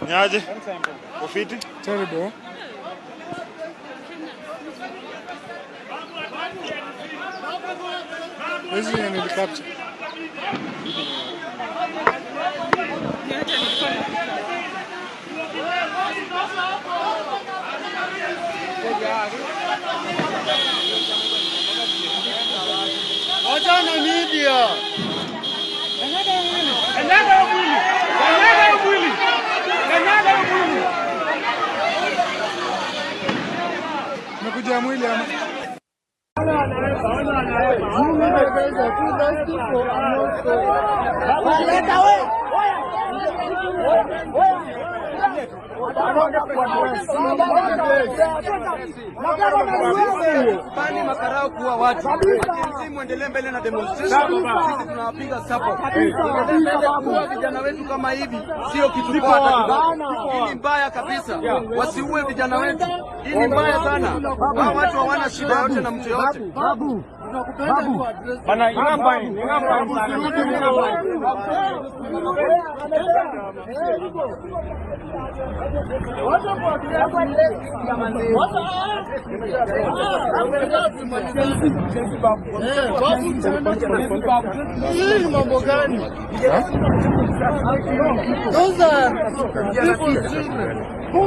Nyaje? Kofiti? Terrible. This is an helicopter. What's on the media? Nakuja mwili ama Pani makarao kuwa watu. Lakini muendelee mbele na demonstration. Sisi tunawapiga support. Kuwa vijana wetu kama hivi sio kitu poa hata kidogo. Hii ni mbaya kabisa. Wasiue vijana wetu. Hii ni mbaya sana. Hao watu hawana shida yote na mtu yote. bana ingamba mambo gani? Those are people.